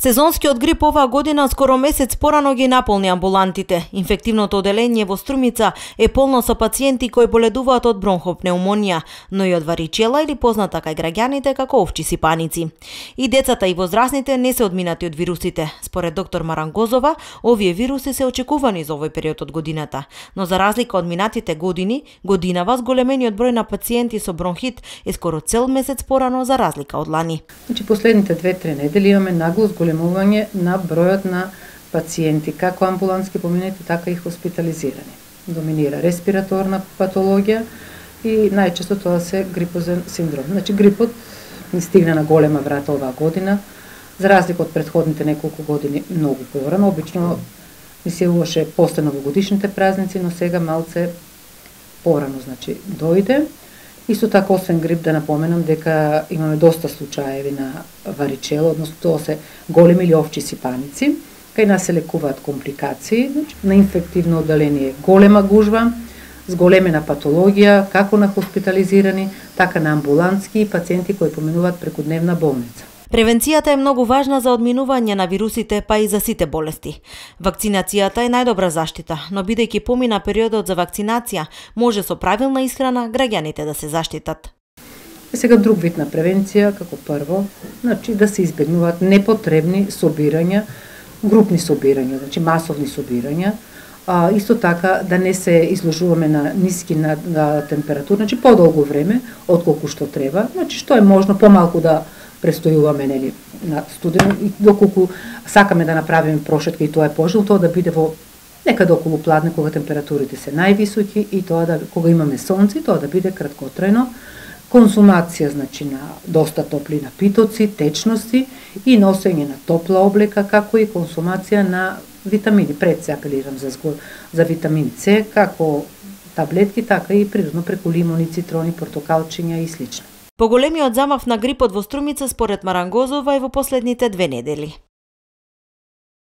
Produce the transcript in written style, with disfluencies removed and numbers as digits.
Сезонскиот грип оваа година скоро месец порано ги наполни амбулантите. Инфективното оделение во Струмица е полно со пациенти кои боледуваат од бронхопнеумонија, но и од варичела или позната кај граѓаните како овчи сипаници. И децата и возрастните не се одминати од вирусите. Според доктор Марангозова, овие вируси се очекувани за овој период од годината, но за разлика од минатите години, годинава зголемениот број на пациенти со бронхит е скоро цел месец порано за разлика од лани. Значи последните 2-3 недели имаме нагло зголемување на бројот на пациенти, како амбулантски поминати, така и хоспитализирани. Доминира респираторна патологија и најчесто тоа се грипозен синдром. Значи грипот ни стигна на голема врата оваа година, за разлика од претходните неколку години многу порано. Обично ни се јавуваше после новогодишните празници, но сега малце порано, значи дојде. Исто така, освен грип, да напоменам дека имаме доста случаеви на варичела, односно тоа се големи или овчи сипаници, кај нас се лекуваат компликации, значи, на инфективно оделение голема гужва, зголемена патологија, како на хоспитализирани, така на амбулантски и пациенти кои поминуваат преку дневна болница. Превенцијата е многу важна за одминување на вирусите, па и за сите болести. Вакцинацијата е најдобра заштита, но бидејќи помина периодот за вакцинација, може со правилна исхрана граѓаните да се заштитат. Сега друг вид на превенција, како прво, значи да се избегнуваат непотребни собирања, групни собирања, значи масовни собирања, исто така да не се изложуваме на ниски на температура, значи подолго време отколку што треба, значи што е можно помалку да престојуваме нели на студено и доколку сакаме да направиме прошетка и тоа е пожелно, тоа да биде во некаде околу пладне кога температурите се највисоки и тоа да кога имаме сонце, тоа да биде краткотрајно. Консумација значи на доста топли напитоци, течности и носење на топла облека, како и консумација на витамини. Пред се апелирам за витамин С, како таблетки, така и природно преку лимони, цитрони, портокалчиња и слично. Поголемиот замав на грипот во Струмица според Марангозова е во последните 2 недели.